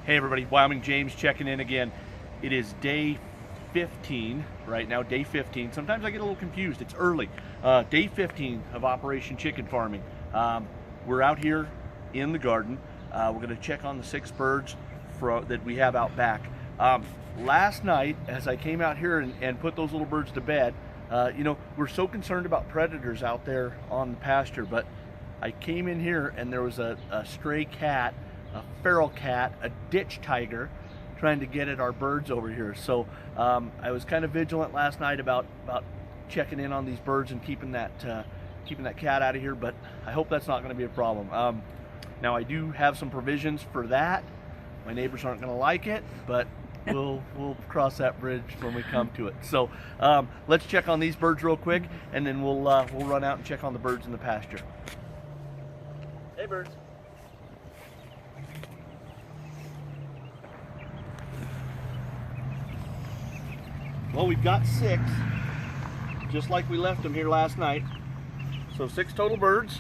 Hey everybody, Wyoming James checking in again. It is day 15 right now, day 15. Sometimes I get a little confused, it's early. Day 15 of Operation Chicken Farming. We're out here in the garden. We're gonna check on the 6 birds that we have out back. Last night, as I came out here and put those little birds to bed, you know, we're so concerned about predators out there on the pasture, but I came in here and there was a stray cat, a feral cat, a ditch tiger trying to get at our birds over here. So I was kind of vigilant last night about checking in on these birds and keeping that cat out of here, but I hope that's not going to be a problem. Now I do have some provisions for that. My neighbors aren't going to like it, but we'll cross that bridge when we come to it. So let's check on these birds real quick, and then we'll run out and check on the birds in the pasture. Hey birds. Well, we've got 6, just like we left them here last night. So 6 total birds.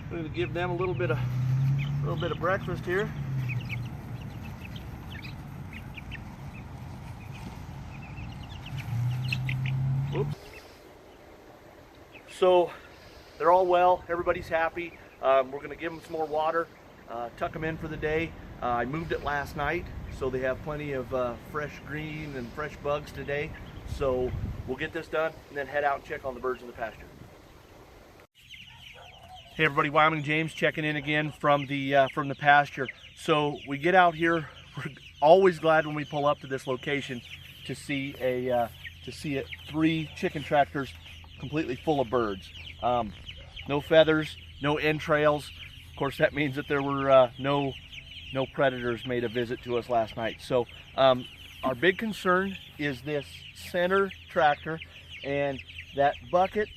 We're going to give them a little bit of breakfast here. Whoops. So they're all well. Everybody's happy. We're going to give them some more water, tuck them in for the day. I moved it last night, so they have plenty of fresh green and fresh bugs today. So we'll get this done and then head out and check on the birds in the pasture. Hey everybody, Wyoming James checking in again from the pasture. So we get out here. We're always glad when we pull up to this location to see 3 chicken tractors completely full of birds. No feathers, no entrails. Of course, that means that there were no predators made a visit to us last night. So our big concern is this center tractor and that bucket.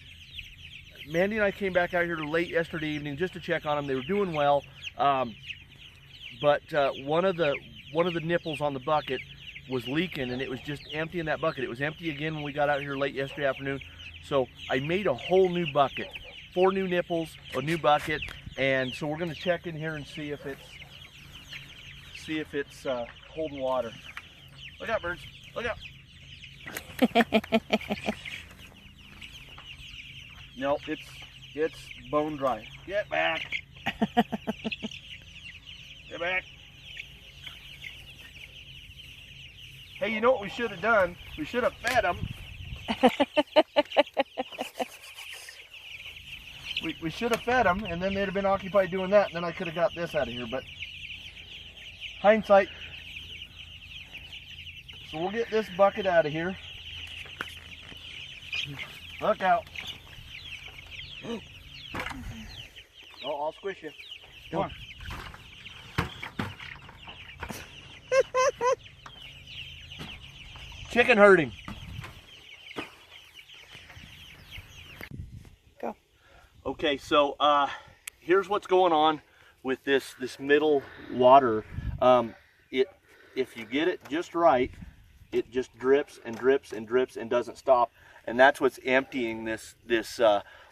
Mandy and I came back out here late yesterday evening just to check on them. They were doing well, but one of the nipples on the bucket was leaking, and it was just empty in that bucket. It was empty again when we got out here late yesterday afternoon. So I made a whole new bucket, 4 new nipples, a new bucket, and so we're going to check in here and see if it's holding water. Look out, birds! Look out! No, it's bone dry. Get back! Get back! Hey, you know what we should have done? We should have fed them. We should have fed them, and then they'd have been occupied doing that, and then I could have got this out of here, but hindsight. So we'll get this bucket out of here. Look out. Oh, I'll squish you. Come on. Chicken herding. Go. Okay, so here's what's going on with this middle water. If you get it just right, it just drips and drips and drips and doesn't stop, and that's what's emptying this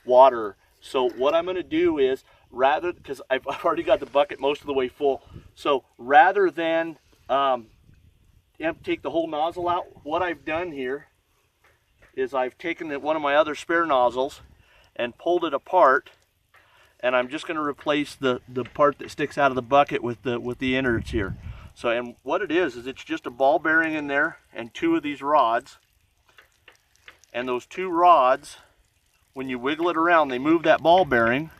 water. So what I'm going to do is, because I've already got the bucket most of the way full, so rather than take the whole nozzle out, what I've done here is I've taken one of my other spare nozzles and pulled it apart, and I'm just going to replace the part that sticks out of the bucket with the innards here. So, and what it is it's just a ball bearing in there and 2 of these rods, and those 2 rods, when you wiggle it around, they move that ball bearing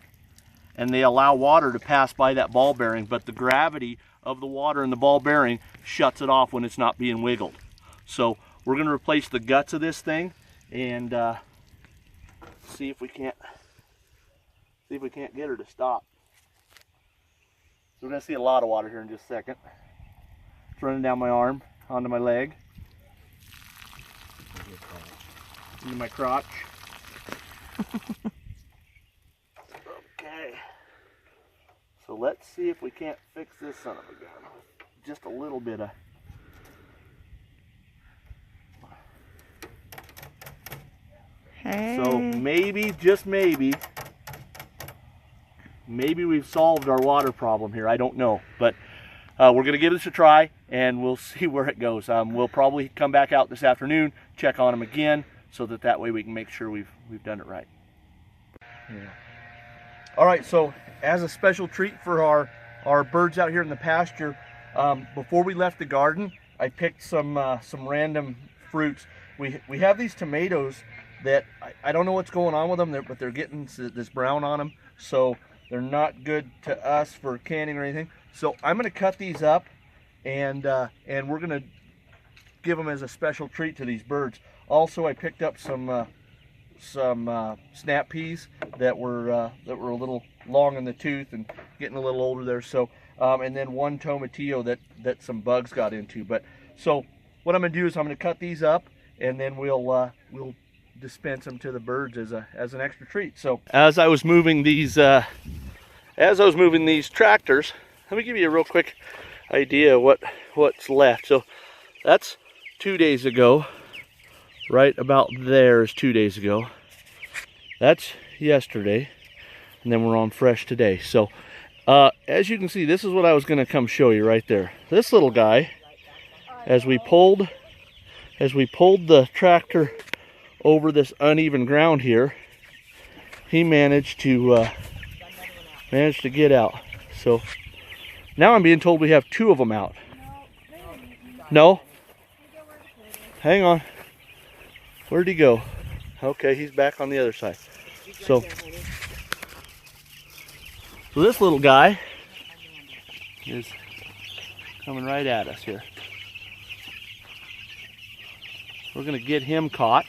and they allow water to pass by that ball bearing, but the gravity of the water in the ball bearing shuts it off when it's not being wiggled. So we're going to replace the guts of this thing and see if we can't get her to stop. So we're going to see a lot of water here in just a second. It's running down my arm onto my leg, into my crotch. Okay, so let's see if we can't fix this son of a gun. Just a little bit of. Hey. So maybe, just maybe we've solved our water problem here. I don't know, but we're going to give this a try, and we'll see where it goes. We'll probably come back out this afternoon, check on them again, so that way we can make sure we've done it right. Yeah. All right, so as a special treat for our birds out here in the pasture, before we left the garden, I picked some random fruits. We have these tomatoes that I don't know what's going on with them, but they're getting this brown on them, so they're not good to us for canning or anything. So I'm going to cut these up, and we're going to give them as a special treat to these birds. Also, I picked up some snap peas that were a little long in the tooth and getting a little older there. So and then one tomatillo that some bugs got into. But so what I'm going to do is I'm going to cut these up, and then we'll dispense them to the birds as an extra treat. So as I was moving these tractors, let me give you a real quick idea of what's left. So that's 2 days ago. Right about there is 2 days ago. That's yesterday, and then we're on fresh today. So as you can see, this is what I was going to come show you right there. This little guy, as we pulled the tractor over this uneven ground here, he managed to get out. So now I'm being told we have 2 of them out. No? Hang on. Where'd he go? Okay, he's back on the other side. So this little guy is coming right at us here. We're going to get him caught.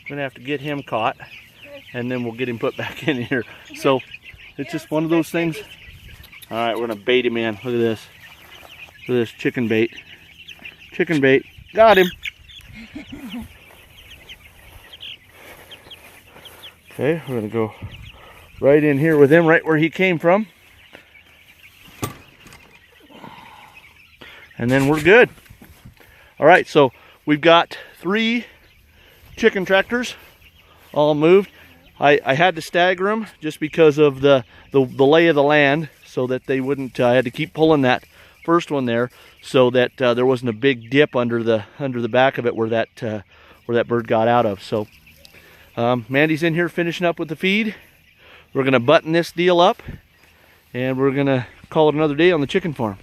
We're going to have to get him caught, and then we'll get him put back in here. So it's just one of those things. All right, we're going to bait him in. Look at this. Look at this chicken bait. Chicken bait. Got him. Okay, we're going to go right in here with him, right where he came from. And then we're good. All right, so we've got 3 chicken tractors all moved. I had to stagger them just because of the lay of the land, so that they wouldn't, I had to keep pulling that first one there so that there wasn't a big dip under the back of it where that bird got out of. So Mandy's in here finishing up with the feed. We're going to button this deal up, and we're going to call it another day on the chicken farm.